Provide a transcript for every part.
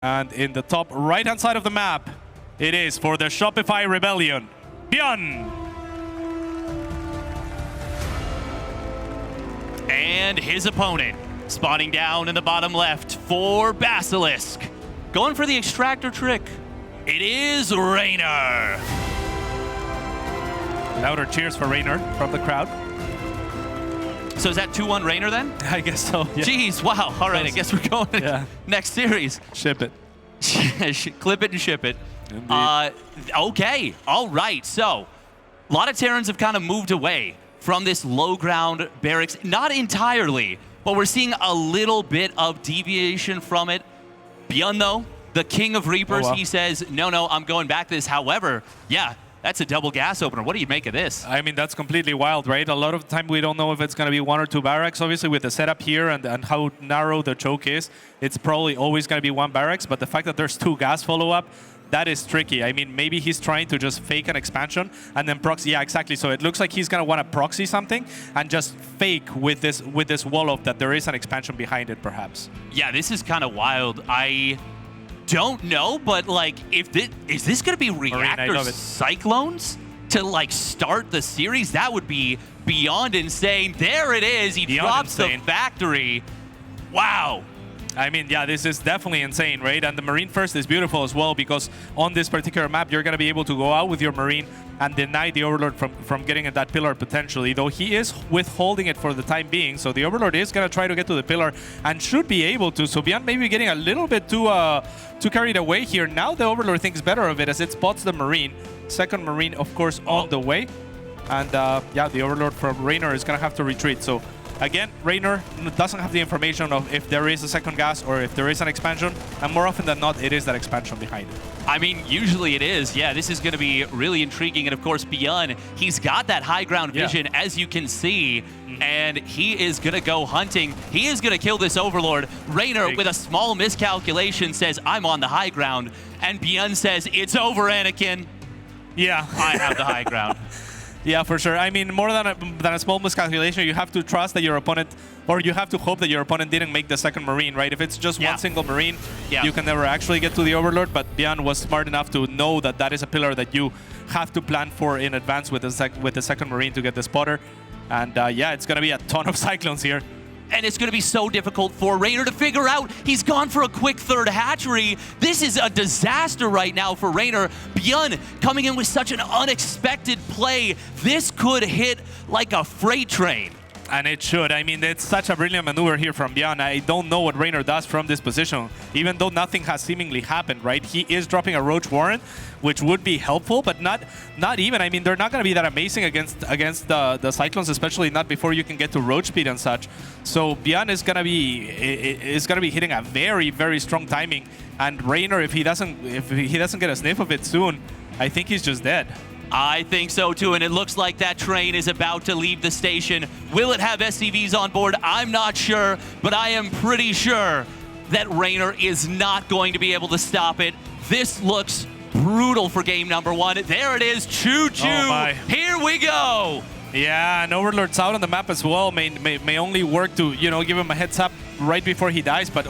And in the top right-hand side of the map, it is for the Shopify Rebellion, ByuN. And his opponent, spawning down in the bottom left for Basilisk. Going for the extractor trick. It is Reynor. Louder cheers for Reynor from the crowd. So is that 2-1 Reynor then? I guess so, yeah. Jeez, wow. All right, I guess we're going to next series. Ship it. Clip it and ship it. Indeed. Okay, all right. So a lot of Terrans have kind of moved away from this low ground barracks. Not entirely, but we're seeing a little bit of deviation from it. ByuN, though, the king of Reapers, he says, no, I'm going back to this. However, yeah, that's a double gas opener. What do you make of this? I mean, that's completely wild, right? A lot of the time we don't know if it's going to be 1 or 2 barracks. Obviously, with the setup here and how narrow the choke is, it's probably always going to be 1 barracks. But the fact that there's 2 gas follow-up, that is tricky. I mean, maybe he's trying to just fake an expansion and then proxy. Yeah, exactly. So it looks like he's going to want to proxy something and just fake with this wall of that there is an expansion behind it, perhaps. Yeah, this is kind of wild. I don't know, but like, is this going to be reactor cyclones to like start the series? That would be beyond insane. There it is. He drops the factory. Wow. I mean, yeah, this is definitely insane, right? And the Marine first is beautiful as well, because on this particular map, you're going to be able to go out with your Marine and deny the Overlord from getting at that pillar potentially, though he is withholding it for the time being. So the Overlord is going to try to get to the pillar and should be able to. So ByuN maybe getting a little bit too carried away here. Now the Overlord thinks better of it as it spots the Marine. Second Marine, of course, on the way. And yeah, the Overlord from Reynor is going to have to retreat. So again, Reynor doesn't have the information of if there is a second gas or if there is an expansion, and more often than not, it is that expansion behind it. I mean, usually it is. Yeah, this is going to be really intriguing. And of course, ByuN, he's got that high ground vision, as you can see, and he is going to go hunting. He is going to kill this Overlord. Reynor, with a small miscalculation, says, I'm on the high ground. And ByuN says, it's over, Anakin. Yeah. I have the high ground. Yeah, for sure. I mean, more than a small miscalculation, you have to trust that your opponent, or you have to hope that your opponent didn't make the second Marine, right? If it's just one single Marine, you can never actually get to the Overlord, but ByuN was smart enough to know that that is a pillar that you have to plan for in advance with the second Marine to get the spotter. And yeah, it's going to be a ton of Cyclones here. And it's going to be so difficult for Reynor to figure out. He's gone for a quick third hatchery. This is a disaster right now for Reynor. ByuN coming in with such an unexpected play. This could hit like a freight train. And it should. I mean, it's such a brilliant maneuver here from ByuN. I don't know what Reynor does from this position, even though nothing has seemingly happened, right? He is dropping a Roach Warren, which would be helpful, but not even. I mean, they're not going to be that amazing against the Cyclones, especially not before you can get to Roach speed and such. So ByuN is going to be hitting a very, very strong timing. And Reynor, if he doesn't get a sniff of it soon, I think he's just dead. I think so too, and it looks like that train is about to leave the station. Will it have SCVs on board? I'm not sure, but I am pretty sure that Reynor is not going to be able to stop it. This looks brutal for game number 1. There it is, choo-choo. Oh, here we go. Yeah, and Overlord's out on the map as well. May only work to, you know, give him a heads up right before he dies, but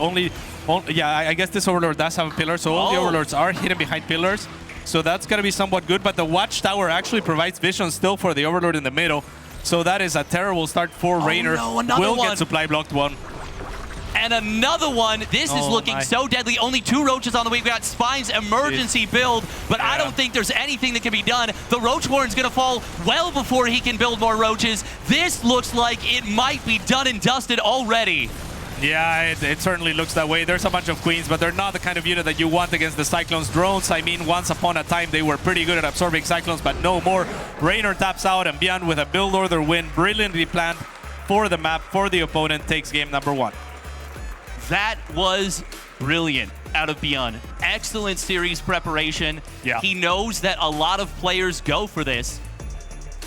yeah, I guess this Overlord does have a pillar, so all the Overlords are hidden behind pillars. So that's going to be somewhat good, but the Watchtower actually provides vision still for the Overlord in the middle. So that is a terrible start for Reynor. No, another Will one. Get supply blocked one. And another one. This is looking so deadly. Only 2 Roaches on the way. We got Spine's emergency build, but I don't think there's anything that can be done. The Roach Warren's going to fall well before he can build more Roaches. This looks like it might be done and dusted already. Yeah, it certainly looks that way. There's a bunch of Queens, but they're not the kind of unit that you want against the Cyclones. Drones, I mean, once upon a time, they were pretty good at absorbing Cyclones, but no more. Reynor taps out, and ByuN with a build order win, brilliantly planned for the map, for the opponent, takes game number 1. That was brilliant out of ByuN. Excellent series preparation. Yeah. He knows that a lot of players go for this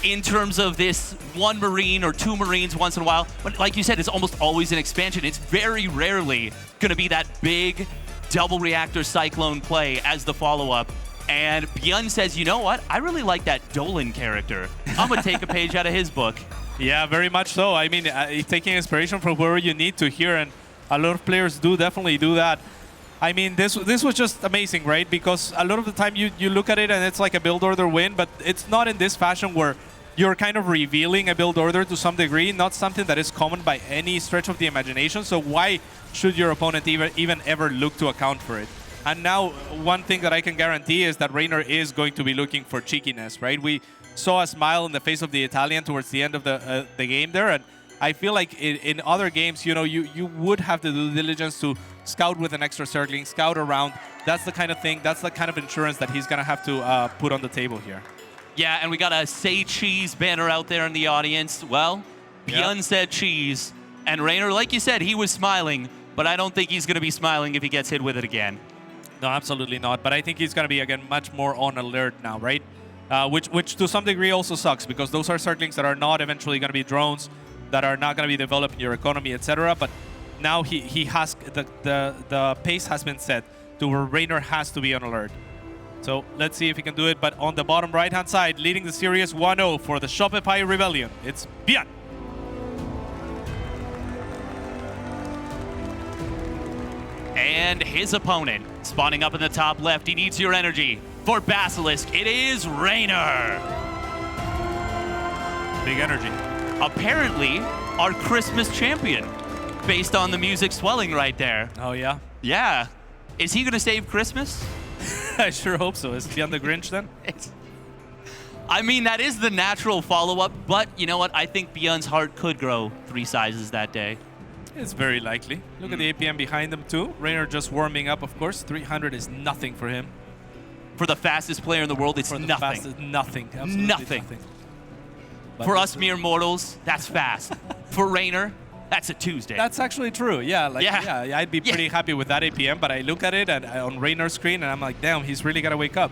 in terms of this 1 Marine or 2 Marines once in a while. But like you said, it's almost always an expansion. It's very rarely going to be that big double reactor Cyclone play as the follow-up. And ByuN says, you know what? I really like that Dolan character. I'm going to take a page out of his book. Yeah, very much so. I mean, taking inspiration from wherever you need to here, and a lot of players do definitely do that. I mean, this was just amazing, right? Because a lot of the time you look at it and it's like a build order win, but it's not in this fashion where you're kind of revealing a build order to some degree, not something that is common by any stretch of the imagination. So why should your opponent even ever look to account for it? And now, one thing that I can guarantee is that Reynor is going to be looking for cheekiness, right? We saw a smile in the face of the Italian towards the end of the game there, and I feel like in other games, you know, you would have the due diligence to scout with an extra circling, scout around. That's the kind of thing, that's the kind of insurance that he's going to have to put on the table here. Yeah, and we got a Say Cheese banner out there in the audience. Well, ByuN said cheese, and Reynor, like you said, he was smiling, but I don't think he's going to be smiling if he gets hit with it again. No, absolutely not. But I think he's going to be, again, much more on alert now, right? Which to some degree also sucks, because those are circlings that are not eventually going to be drones, that are not going to be developed in your economy, etc. But now he has the pace has been set to where Reynor has to be on alert. So let's see if he can do it. But on the bottom right-hand side, leading the series 1-0 for the Shopify Rebellion, it's ByuN. And his opponent, spawning up in the top left, he needs your energy. For Basilisk, it is Reynor. Big energy. Apparently, our Christmas champion, based on the music swelling right there. Oh, yeah? Yeah. Is he going to save Christmas? I sure hope so. Is ByuN the Grinch then? I mean, that is the natural follow-up, but you know what? I think ByuN's heart could grow 3 sizes that day. It's very likely. Look at the APM behind him too. Reynor just warming up, of course. 300 is nothing for him. For the fastest player in the world, it's nothing. Nothing. Absolutely nothing. For us mere mortals, that's fast. For Reynor, that's a Tuesday. That's actually true. Yeah, I'd be pretty happy with that APM, but I look at it and on Reynor's screen and I'm like, damn, he's really got to wake up.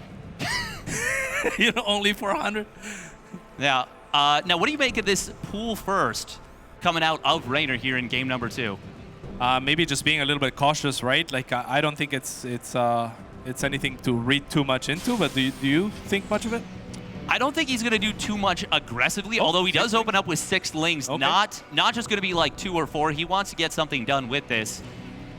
You know, only 400. Yeah. Now, what do you make of this pool first coming out of Reynor here in game number 2? Maybe just being a little bit cautious, right? Like, I don't think it's anything to read too much into, but do you think much of it? I don't think he's going to do too much aggressively, although he does open up with 6 lings. Okay. Not just going to be like 2 or 4. He wants to get something done with this.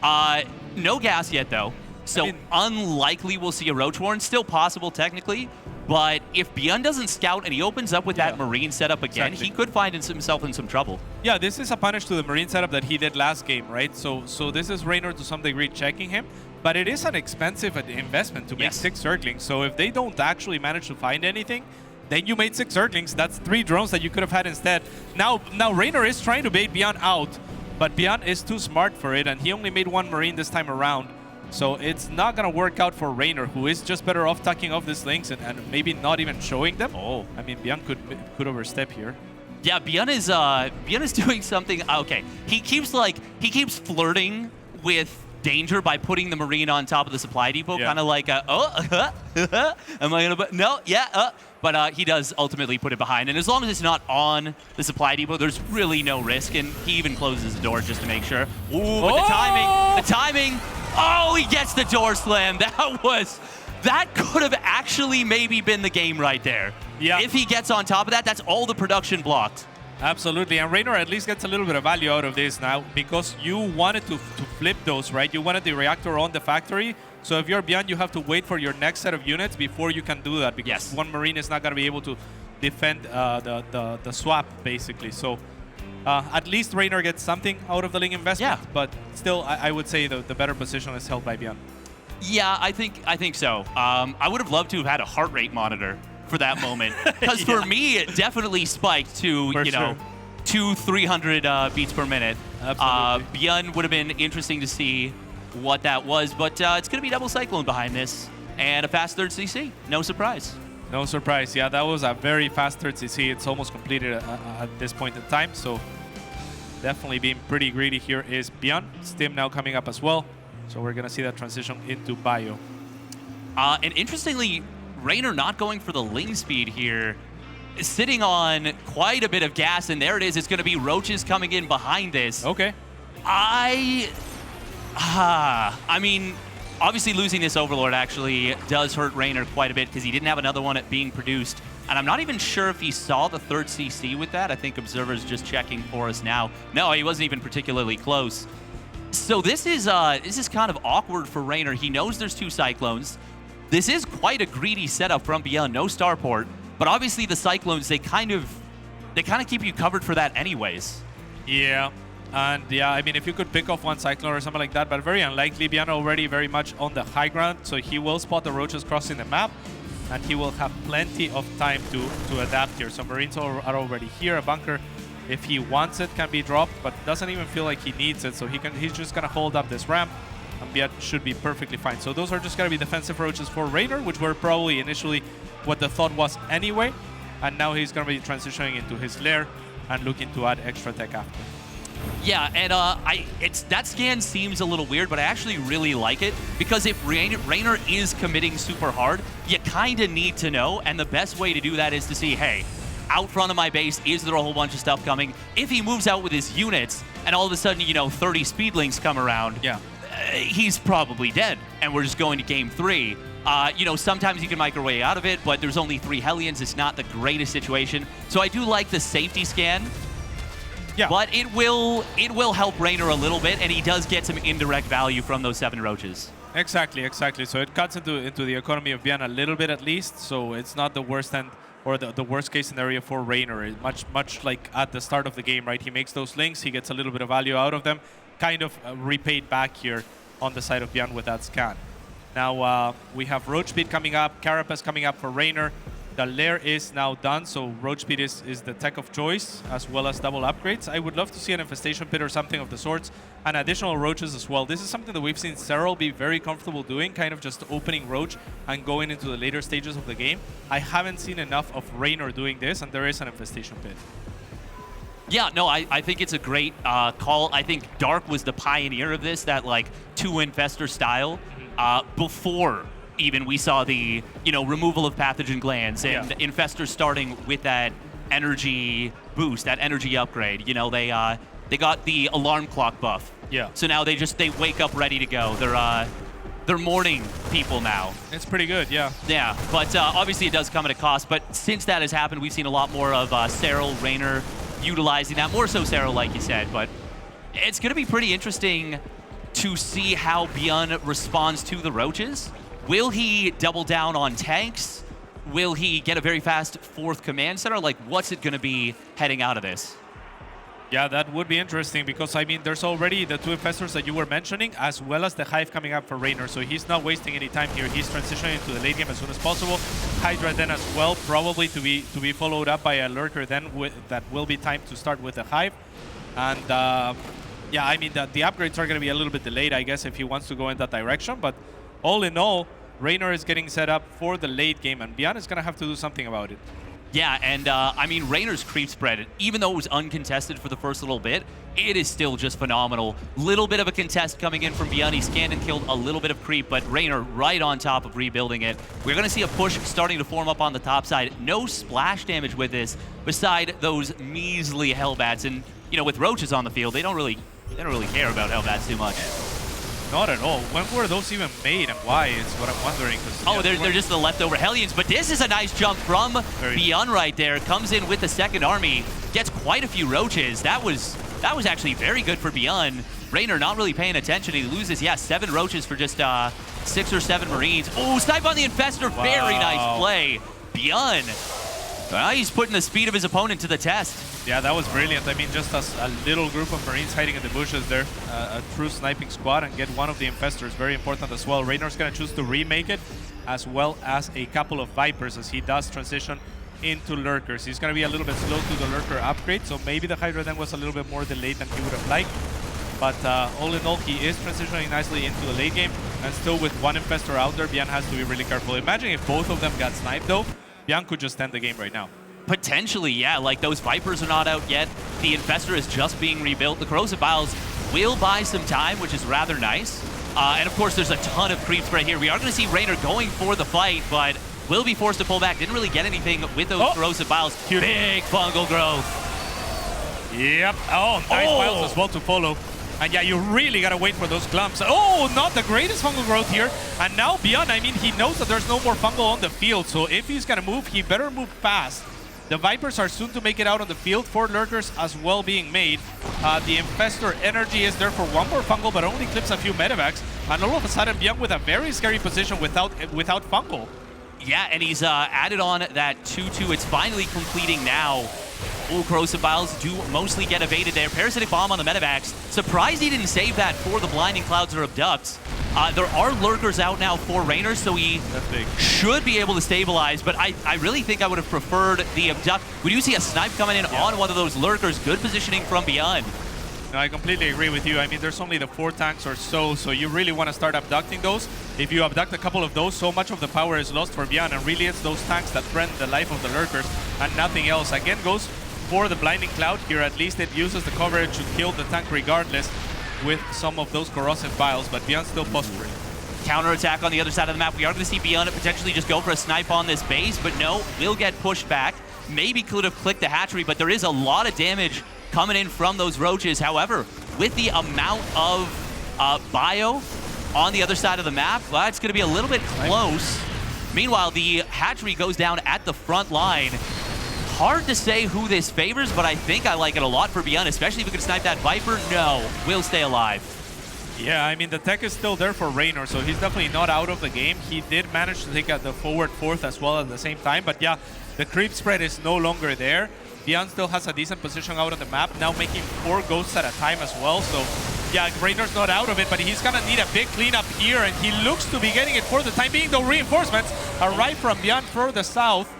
No gas yet, though. So I mean, unlikely we'll see a Roach Warren. Still possible, technically. But if ByuN doesn't scout and he opens up with that Marine setup again, he could find himself in some trouble. Yeah, this is a punish to the Marine setup that he did last game, right? So this is Reynor to some degree checking him. But it is an expensive investment to make 6 Zerglings. So if they don't actually manage to find anything, then you made 6 Zerglings. That's 3 drones that you could have had instead. Now Reynor is trying to bait ByuN out, but ByuN is too smart for it, and he only made 1 Marine this time around. So it's not going to work out for Reynor, who is just better off tucking off these links and maybe not even showing them. Oh, I mean, ByuN could overstep here. Yeah, ByuN is doing something. Okay, he keeps flirting with danger by putting the Marine on top of the supply depot, kind of like, am I gonna? No, but he does ultimately put it behind, and as long as it's not on the supply depot, there's really no risk, and he even closes the door just to make sure. Ooh, but the timing. Oh, he gets the door slam. That could have actually maybe been the game right there. Yeah. If he gets on top of that, that's all the production blocked. Absolutely, and Reynor at least gets a little bit of value out of this now because you wanted to flip those, right? You wanted the reactor on the factory. So if you're ByuN, you have to wait for your next set of units before you can do that because 1 Marine is not going to be able to defend the swap, basically. So at least Reynor gets something out of the Ling investment, but still, I would say the better position is held by ByuN. Yeah, I think so. I would have loved to have had a heart rate monitor for that moment, because for me, it definitely spiked to 200-300 beats per minute. Absolutely. ByuN would have been interesting to see what that was, but it's going to be double Cyclone behind this and a fast 3rd CC. No surprise. No surprise. Yeah, that was a very fast 3rd CC. It's almost completed at this point in time, so definitely being pretty greedy here is ByuN. Stim now coming up as well, so we're going to see that transition into Bio. And interestingly, Reynor not going for the Ling speed here, sitting on quite a bit of gas, and there it is. It's going to be Roaches coming in behind this. Okay. I mean, obviously losing this Overlord actually does hurt Reynor quite a bit because he didn't have another one being produced. And I'm not even sure if he saw the 3rd CC with that. I think Observer's just checking for us now. No, he wasn't even particularly close. So this is kind of awkward for Reynor. He knows there's 2 Cyclones. This is quite a greedy setup from ByuN. No starport, but obviously the Cyclones, they kind of keep you covered for that anyways. Yeah. And yeah, I mean, if you could pick off one Cyclone or something like that, but very unlikely. ByuN already very much on the high ground, so he will spot the roaches crossing the map, and he will have plenty of time to adapt here. So Marines are already here. A bunker, if he wants it, can be dropped, but doesn't even feel like he needs it. So he's just gonna hold up this ramp, and ByuN should be perfectly fine. So those are just gonna be defensive roaches for Reynor, which were probably initially what the thought was anyway. And now he's gonna be transitioning into his lair and looking to add extra tech after. Yeah, and that scan seems a little weird, but I actually really like it, because if Reynor is committing super hard, you kind of need to know, and the best way to do that is to see, hey, out front of my base, is there a whole bunch of stuff coming? If he moves out with his units, and all of a sudden, 30 speedlings come around, yeah, he's probably dead, and we're just going to game 3. Sometimes you can make your way out of it, but there's only 3 Hellions. It's not the greatest situation. So I do like the safety scan. Yeah. But it will help Reynor a little bit, and he does get some indirect value from those 7 roaches. Exactly. So it cuts into the economy of ByuN a little bit at least. So it's not the worst end or the worst case scenario for Reynor. Much like at the start of the game, right? He makes those links, he gets a little bit of value out of them, kind of repaid back here on the side of ByuN with that scan. Now we have Roach Speed coming up, Carapace coming up for Reynor. The lair is now done, so Roach Speed is the tech of choice, as well as double upgrades. I would love to see an Infestation Pit or something of the sorts, and additional Roaches as well. This is something that we've seen Serral be very comfortable doing, kind of just opening Roach and going into the later stages of the game. I haven't seen enough of Reynor doing this, and there is an Infestation Pit. Yeah, no, I think it's a great call. I think Dark was the pioneer of this, that like 2 Infestor style, before even we saw the removal of pathogen glands and Infestors starting with that energy boost, that energy upgrade. They got the alarm clock buff. Yeah. So now they wake up ready to go. They're morning people now. It's pretty good, yeah. Yeah, but obviously it does come at a cost. But since that has happened, we've seen a lot more of Serral, Reynor utilizing that, more so Serral, like you said. But it's going to be pretty interesting to see how ByuN responds to the roaches. Will he double down on tanks? Will he get a very fast 4th command center? Like, what's it going to be heading out of this? Yeah, that would be interesting, because, I mean, there's already the 2 Infestors that you were mentioning, as well as the Hive coming up for Reynor, so he's not wasting any time here. He's transitioning to the late game as soon as possible. Hydra then as well, probably to be followed up by a Lurker then, that will be timed to start with the Hive. And, yeah, I mean, the upgrades are going to be a little bit delayed, I guess, if he wants to go in that direction, but all in all, Reynor is getting set up for the late game, and ByuN is going to have to do something about it. Yeah, and I mean, Reynor's creep spread, even though it was uncontested for the first little bit, it is still just phenomenal. Little bit of a contest coming in from ByuN. He scanned and killed a little bit of creep, but Reynor right on top of rebuilding it. We're going to see a push starting to form up on the top side. No splash damage with this, beside those measly Hellbats. And, with roaches on the field, they don't really care about Hellbats too much. Not at all. When were those even made, and why is what I'm wondering. Oh, they're just the leftover Hellions, but this is a nice jump from ByuN right there. Comes in with the 2nd army, gets quite a few roaches. That was actually very good for ByuN. Reynor not really paying attention. He loses, 7 roaches for just 6 or 7 Marines. Oh, snipe on the Infestor. Wow. Very nice play. ByuN, he's putting the speed of his opponent to the test. Yeah, that was brilliant. I mean, just a little group of Marines hiding in the bushes there. A true sniping squad, and get one of the Infestors. Very important as well. Reynor's going to choose to remake it, as well as a couple of Vipers, as he does transition into Lurkers. He's going to be a little bit slow to the Lurker upgrade, so maybe the Hydra then was a little bit more delayed than he would have liked. But all in all, he is transitioning nicely into the late game, and still with 1 Infestor out there, ByuN has to be really careful. Imagine if both of them got sniped, though. ByuN could just end the game right now. Potentially, yeah. Like, those Vipers are not out yet. The Infestor is just being rebuilt. The Corrosive Vials will buy some time, which is rather nice. And of course, there's a ton of creeps right here. We are going to see Reynor going for the fight, but will be forced to pull back. Didn't really get anything with those Corrosive Vials. Big fungal growth. Yep. Oh, nice vials as well to follow. And yeah, you really got to wait for those clumps. Oh, not the greatest fungal growth here. And now ByuN, I mean, he knows that there's no more fungal on the field. So if he's going to move, he better move fast. The Vipers are soon to make it out on the field. 4 lurkers as well being made. The Infestor energy is there for one more fungal, but only clips a few medevacs. And all of a sudden, ByuN with a very scary position without fungal. Yeah, and he's added on that 2-2. It's finally completing now. Ooh, Corrosive Vials do mostly get evaded there. Parasitic Bomb on the medevacs. Surprised he didn't save that for the Blinding Clouds or Abducts. There are lurkers out now for Reynor, so he should be able to stabilize, but I really think I would have preferred the Abduct. We do see a snipe coming in on one of those lurkers. Good positioning from ByuN. No, I completely agree with you. I mean, there's only the 4 tanks or so you really want to start abducting those. If you abduct a couple of those, so much of the power is lost for ByuN, and really it's those tanks that threaten the life of the lurkers and nothing else. Again, goes for the Blinding Cloud here. At least it uses the coverage to kill the tank regardless with some of those Corrosive Vials, but ByuN still posturing. Counterattack on the other side of the map. We are going to see ByuN potentially just go for a snipe on this base, but no, will get pushed back. Maybe could have clicked the hatchery, but there is a lot of damage coming in from those roaches. However, with the amount of bio on the other side of the map, well, it's going to be a little bit close. Meanwhile, the hatchery goes down at the front line. Hard to say who this favors, but I think I like it a lot for ByuN, especially if we can snipe that Viper. No, will stay alive. Yeah, I mean, the tech is still there for Reynor, so he's definitely not out of the game. He did manage to take out the forward 4th as well at the same time, but yeah, the creep spread is no longer there. ByuN still has a decent position out on the map, now making 4 ghosts at a time as well, so yeah, Reynor's not out of it, but he's gonna need a big cleanup here, and he looks to be getting it for the time being, though reinforcements arrive from ByuN further south.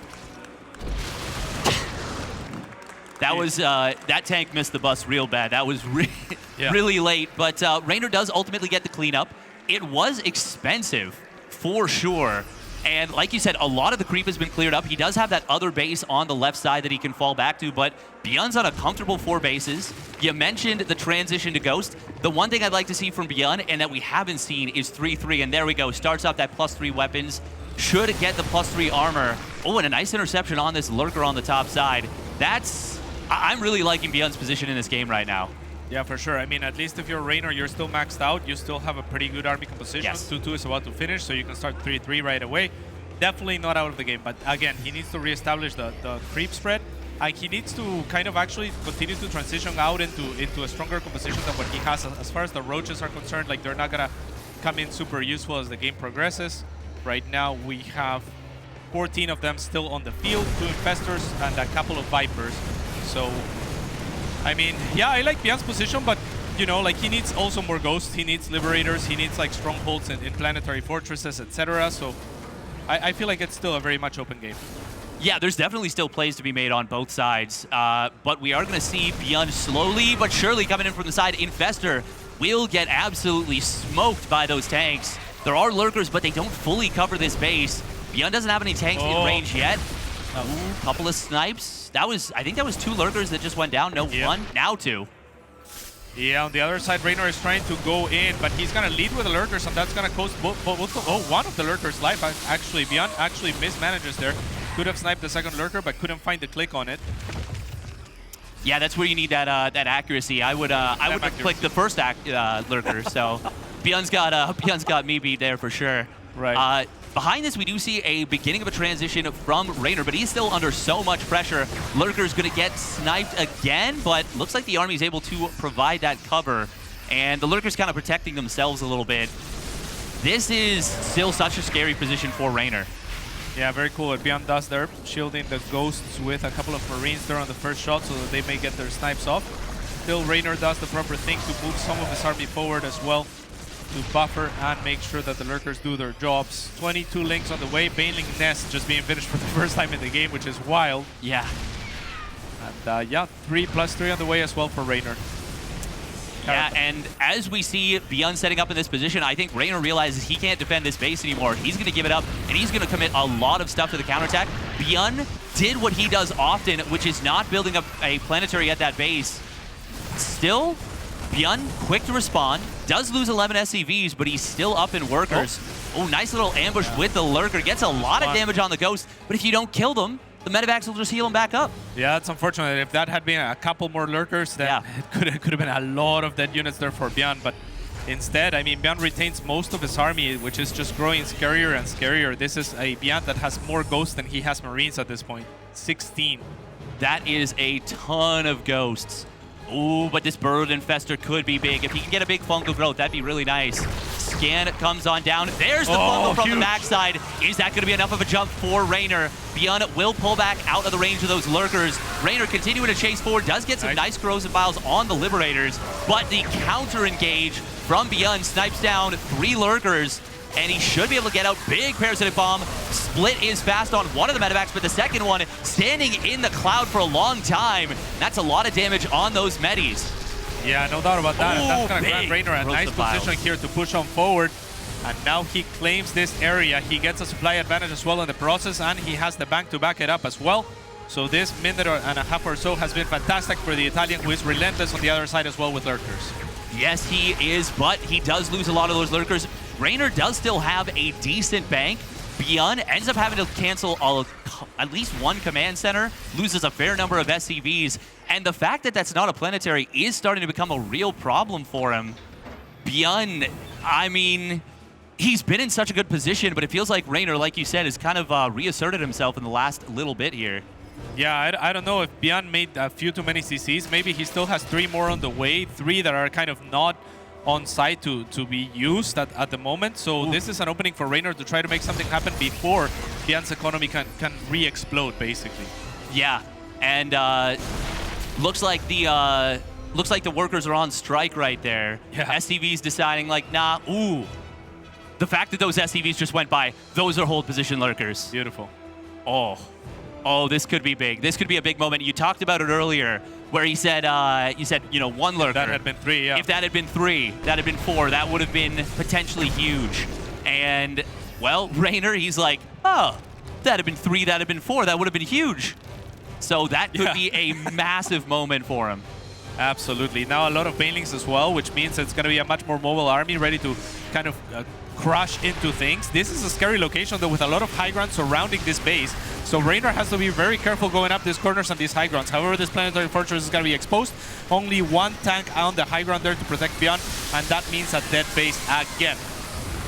That was, that tank missed the bus real bad. That was really late, but Reynor does ultimately get the cleanup. It was expensive, for sure. And like you said, a lot of the creep has been cleared up. He does have that other base on the left side that he can fall back to, but ByuN's on a comfortable 4 bases. You mentioned the transition to Ghost. The one thing I'd like to see from ByuN, and that we haven't seen, is 3-3, and there we go. Starts off that +3 weapons. Should get the +3 armor. Oh, and a nice interception on this lurker on the top side. I'm really liking ByuN's position in this game right now. Yeah, for sure. I mean, at least if you're Reynor, you're still maxed out. You still have a pretty good army composition. Yes. 2-2 is about to finish, so you can start 3-3 right away. Definitely not out of the game, but again, he needs to reestablish the creep spread. He needs to kind of actually continue to transition out into a stronger composition than what he has. As far as the roaches are concerned, like, they're not gonna come in super useful as the game progresses. Right now, we have 14 of them still on the field, 2 infestors and a couple of vipers. So, I mean, yeah, I like ByuN's position, but, you know, like, he needs also more ghosts, he needs liberators, he needs, like, strongholds in planetary fortresses, etc. So, I feel like it's still a very much open game. Yeah, there's definitely still plays to be made on both sides, but we are going to see ByuN slowly but surely coming in from the side. Infestor will get absolutely smoked by those tanks. There are lurkers, but they don't fully cover this base. ByuN doesn't have any tanks in range yet. Ooh, couple of snipes. I think that was 2 lurkers that just went down. No, 1, now 2. Yeah, on the other side, Reynor is trying to go in, but he's going to lead with the lurkers, and that's going to cost one of the lurkers' life. Actually, ByuN actually mismanages there. Could have sniped the second lurker, but couldn't find the click on it. Yeah, that's where you need that accuracy. I would have clicked the first lurker. So ByuN's got me beat there for sure. Right. Behind this, we do see a beginning of a transition from Reynor, but he's still under so much pressure. Lurker's going to get sniped again, but looks like the army is able to provide that cover, and the Lurker's kind of protecting themselves a little bit. This is still such a scary position for Reynor. Yeah, very cool what ByuN does there, shielding the ghosts with a couple of Marines there on the first shot so that they may get their snipes off. Still, Reynor does the proper thing to move some of his army forward as well, to buffer and make sure that the lurkers do their jobs. 22 links on the way. Baneling Nest just being finished for the first time in the game, which is wild. Yeah. And yeah, 3+3 on the way as well for Reynor. Yeah, and as we see ByuN setting up in this position, I think Reynor realizes he can't defend this base anymore. He's going to give it up, and he's going to commit a lot of stuff to the counterattack. ByuN did what he does often, which is not building up a planetary at that base. Still, ByuN, quick to respond, does lose 11 SCVs, but he's still up in workers. Oh, nice little ambush with the lurker. Gets a lot of damage on the ghost, but if you don't kill them, the medevacs will just heal him back up. Yeah, it's unfortunate. If that had been a couple more lurkers, then it could have been a lot of dead units there for ByuN, but instead, I mean, ByuN retains most of his army, which is just growing scarier and scarier. This is a ByuN that has more ghosts than he has Marines at this point. 16. That is a ton of ghosts. Ooh, but this Burrowed Infestor could be big. If he can get a big fungal growth, that'd be really nice. Scan comes on down. There's the fungal from the backside. Is that going to be enough of a jump for Reynor? ByuN will pull back out of the range of those lurkers. Reynor continuing to chase forward, does get some nice corrosive files on the Liberators, but the counter engage from ByuN snipes down 3 lurkers, and he should be able to get out. Big parasitic bomb. Split is fast on one of the medevacs, but the second one standing in the cloud for a long time. That's a lot of damage on those medis. Yeah, no doubt about that. And that's going to grant Reynor a nice files. position here to push on forward. And now he claims this area. He gets a supply advantage as well in the process, and he has the bank to back it up as well. So this minute and a half or so has been fantastic for the Italian, who is relentless on the other side as well with lurkers. Yes, he is, but he does lose a lot of those lurkers. Reynor does still have a decent bank. ByuN ends up having to cancel at least one command center, loses a fair number of SCVs, and the fact that that's not a planetary is starting to become a real problem for him. ByuN, I mean, he's been in such a good position, but it feels like Reynor, like you said, has kind of reasserted himself in the last little bit here. Yeah, I don't know if ByuN made a few too many CCs. Maybe he still has 3 more on the way, 3 that are kind of not on site to be used at the moment. So this is an opening for Reynor to try to make something happen before ByuN's economy can re-explode, basically. Yeah, and looks like the workers are on strike right there. Yeah. SCV's deciding like, nah, ooh. The fact that those SCVs just went by, those are hold position lurkers. Beautiful. Oh, this could be big. This could be a big moment. You talked about it earlier, where you said, you know, 1 lurker. That had been 3, yeah. If that had been 3, that had been 4, that would have been potentially huge. And, well, Reynor, he's like, oh, that had been 3, that had been 4, that would have been huge. So that could be a massive moment for him. Absolutely. Now a lot of banelings as well, which means it's going to be a much more mobile army, ready to kind of crush into things. This is a scary location, though, with a lot of high ground surrounding this base. So Reynor has to be very careful going up these corners and these high grounds. However, this planetary fortress is going to be exposed. Only 1 tank on the high ground there to protect ByuN, and that means a dead base again.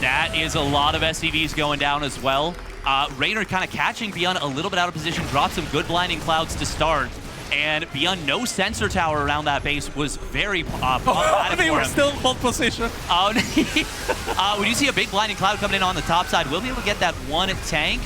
That is a lot of SCVs going down as well. Reynor kind of catching ByuN a little bit out of position, dropped some good blinding clouds to start. And ByuN, no sensor tower around that base was very problematic They for were him. still hold position. When you see a big blinding cloud coming in on the top side, we'll be able to get that 1 tank.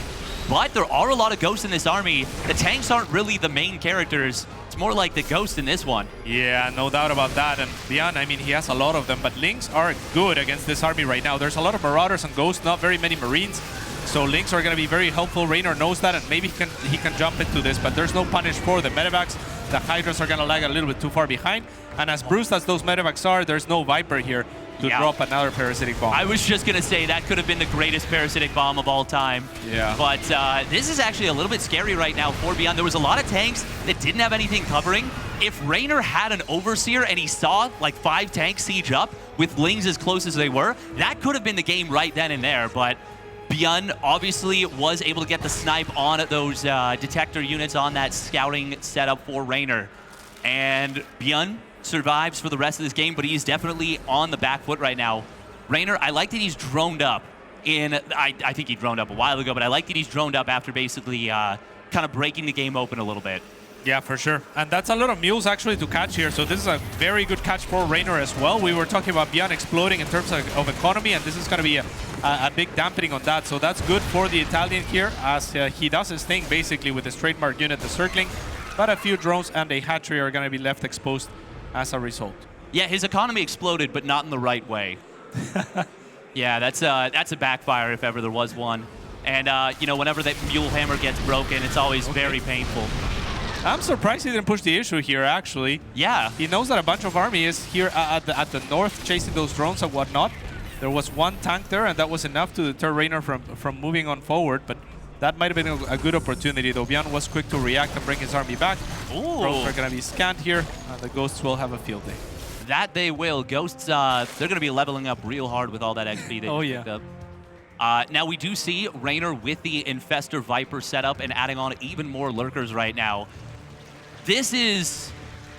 But there are a lot of ghosts in this army. The tanks aren't really the main characters. It's more like the ghost in this one. Yeah, no doubt about that. And ByuN, I mean, he has a lot of them, but Lynx are good against this army right now. There's a lot of Marauders and Ghosts, not very many Marines. So Lynx are going to be very helpful. Reynor knows that, and maybe he can jump into this, but there's no punish for the medevacs. The Hydras are going to lag a little bit too far behind. And as bruised as those medevacs are, there's no Viper here to drop another parasitic bomb. I was just going to say that could have been the greatest parasitic bomb of all time. Yeah. But this is actually a little bit scary right now for ByuN. There was a lot of tanks that didn't have anything covering. If Reynor had an Overseer and he saw like 5 tanks siege up with Lings as close as they were, that could have been the game right then and there. But ByuN obviously was able to get the snipe on those detector units on that scouting setup for Reynor. And ByuN survives for the rest of this game, but he's definitely on the back foot right now. Reynor, I like that he's droned up. I think he droned up a while ago, but I like that he's droned up after basically kind of breaking the game open a little bit. Yeah, for sure. And that's a lot of mules actually to catch here. So this is a very good catch for Reynor as well. We were talking about ByuN exploding in terms of economy, and this is going to be a big dampening on that. So that's good for the Italian here, as he does his thing basically with his trademark unit, the circling. But a few drones and a hatchery are going to be left exposed as a result. Yeah, his economy exploded, but not in the right way. Yeah, that's a backfire if ever there was one. And you know, whenever that mule hammer gets broken, it's always very painful. I'm surprised he didn't push the issue here, actually. Yeah. He knows that a bunch of army is here at the north chasing those drones and whatnot. There was 1 tank there, and that was enough to deter Reynor from moving on forward, but that might have been a good opportunity, though. ByuN was quick to react and bring his army back. Drones are going to be scanned here, and the Ghosts will have a field day. That they will. Ghosts, they're going to be leveling up real hard with all that XP they picked up. Now we do see Reynor with the Infestor Viper setup and adding on even more lurkers right now. This is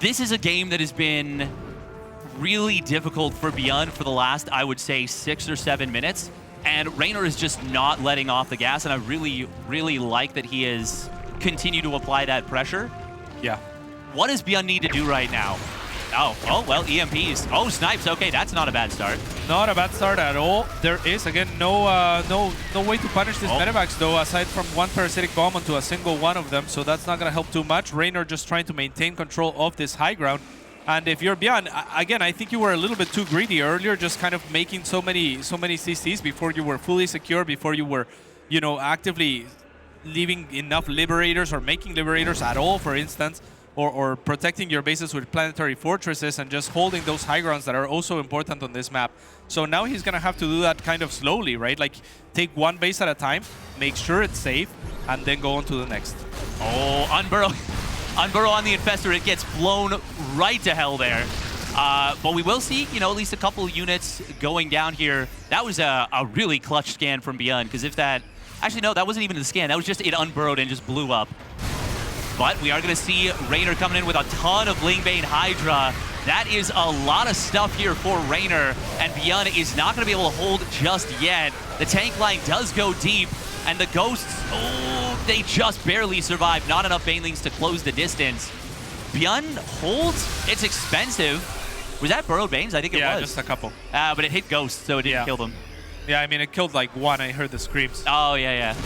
a game that has been really difficult for ByuN for the last, I would say, 6 or 7 minutes. And Reynor is just not letting off the gas, and I really, really like that he is continue to apply that pressure. Yeah. What does ByuN need to do right now? Oh, well, EMPs. Oh, snipes. Okay, that's not a bad start. Not a bad start at all. There is, again, no way to punish this Medivacs, though, aside from one parasitic bomb onto a single one of them, so that's not going to help too much. Reynor just trying to maintain control of this high ground. And if you're ByuN, again, I think you were a little bit too greedy earlier, just kind of making so many CCs before you were fully secure, before you were, you know, actively leaving enough Liberators or making Liberators at all, for instance. Or protecting your bases with planetary fortresses and just holding those high grounds that are also important on this map. So now he's going to have to do that kind of slowly, right? Like, take one base at a time, make sure it's safe, and then go on to the next. Oh, Unburrow. Unburrow on the Infestor. It gets blown right to hell there. But we will see, you know, at least a couple units going down here. That was a really clutch scan from ByuN, because if that... Actually, no, that wasn't even the scan. That was just it unburrowed and just blew up. But we are going to see Reynor coming in with a ton of Lingbane Hydra. That is a lot of stuff here for Reynor, and ByuN is not going to be able to hold just yet. The tank line does go deep, and the Ghosts, oh, they just barely survive. Not enough Banelings to close the distance. ByuN holds. It's expensive. Was that burrowed Banes? I think it was. Yeah, just a couple. But it hit Ghosts, so it didn't kill them. Yeah, I mean, it killed like one. I heard the screams. Oh, yeah.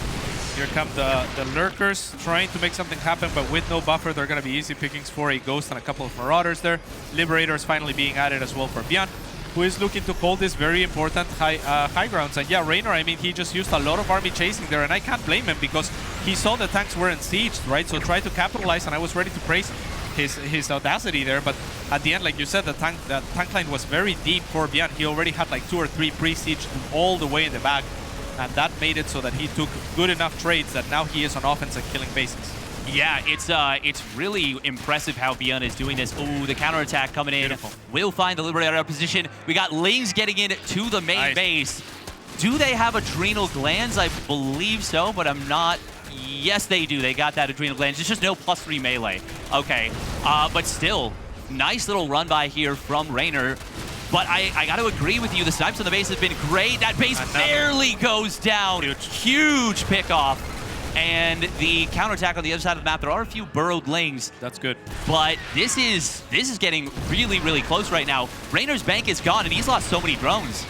Here come the Lurkers trying to make something happen, but with no buffer, they're going to be easy pickings for a Ghost and a couple of Marauders there. Liberators finally being added as well for ByuN, who is looking to hold this very important high grounds. And yeah, Reynor, I mean, he just used a lot of army chasing there, and I can't blame him because he saw the tanks were sieged, right? So tried to capitalize, and I was ready to praise his audacity there. But at the end, like you said, the tank line was very deep for ByuN. He already had like 2 or 3 pre-sieged all the way in the back. And that made it so that he took good enough trades that now he is on offense and killing bases. Yeah, it's really impressive how ByuN is doing this. Ooh, the counterattack coming in. Beautiful. Will find the Liberator position. We got Lings getting in to the main base. Do they have Adrenal Glands? I believe so, but I'm not. Yes, they do. They got that Adrenal Glands. It's just no +3 melee. Okay, but still, nice little run by here from Reynor. But I got to agree with you. The snipes on the base have been great. That base barely goes down. Huge pickoff. And the counterattack on the other side of the map, there are a few burrowed Lings. That's good. But this is getting really, really close right now. Reynor's bank is gone, and he's lost so many drones.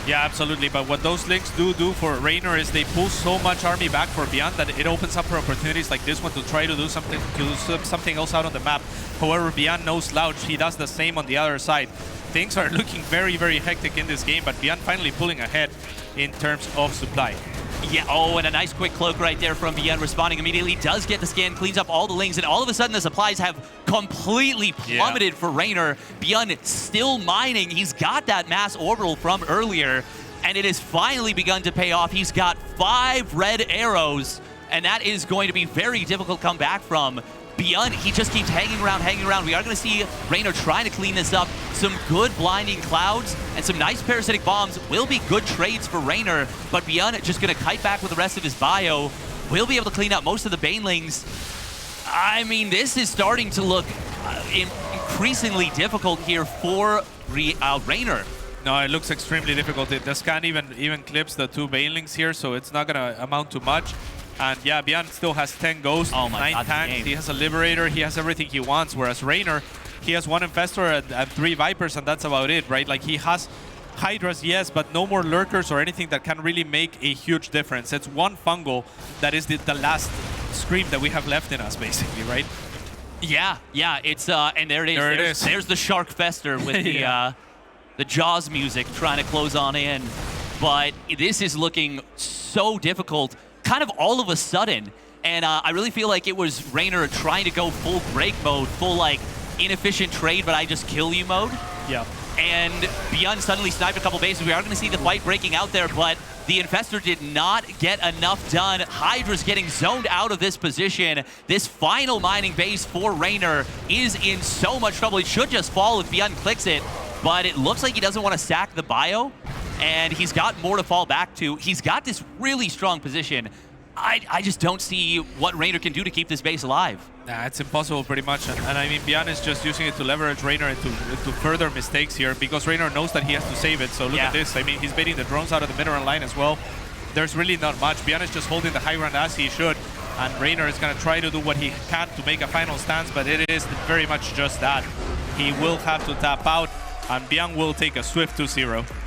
Yeah, absolutely. But what those Lings do for Reynor is they pull so much army back for ByuN that it opens up for opportunities like this one to try to do something else out on the map. However, ByuN no slouch. He does the same on the other side. Things are looking very, very hectic in this game, but ByuN finally pulling ahead in terms of supply. Yeah, oh, and a nice quick cloak right there from ByuN, responding immediately, does get the scan, cleans up all the Lings, and all of a sudden the supplies have completely plummeted for Reynor. ByuN still mining. He's got that mass orbital from earlier, and it has finally begun to pay off. He's got 5 red arrows, and that is going to be very difficult to come back from. ByuN, he just keeps hanging around. We are going to see Reynor trying to clean this up. Some good blinding clouds and some nice parasitic bombs will be good trades for Reynor, but ByuN just going to kite back with the rest of his bio. Will be able to clean up most of the Banelings. I mean, this is starting to look increasingly difficult here for Reynor. No, it looks extremely difficult. The scan even clips the 2 Banelings here, so it's not going to amount to much. And yeah, ByuN still has 10 Ghosts, 9 tanks, he has a Liberator, he has everything he wants, whereas Reynor, he has 1 Infestor and 3 Vipers, and that's about it, right? Like, he has Hydras, yes, but no more Lurkers or anything that can really make a huge difference. It's 1 Fungal that is the last Scream that we have left in us, basically, right? Yeah, it's, and there it is. There's the Shark Fester with the Jaws music trying to close on in. But this is looking so difficult, kind of all of a sudden, and I really feel like it was Reynor trying to go full break mode, full like inefficient trade, but I just kill you mode. Yeah. And ByuN suddenly sniped a couple bases. We are going to see the fight breaking out there, but the Infestor did not get enough done. Hydra's getting zoned out of this position. This final mining base for Reynor is in so much trouble. It should just fall if ByuN clicks it, but it looks like he doesn't want to sack the bio. And he's got more to fall back to. He's got this really strong position. I just don't see what Reynor can do to keep this base alive. Nah, it's impossible pretty much. And I mean, ByuN is just using it to leverage Reynor into further mistakes here because Reynor knows that he has to save it. So look at this. I mean, he's baiting the drones out of the mineral line as well. There's really not much. ByuN is just holding the high ground as he should. And Reynor is going to try to do what he can to make a final stance, but it is very much just that. He will have to tap out, and ByuN will take a swift 2-0.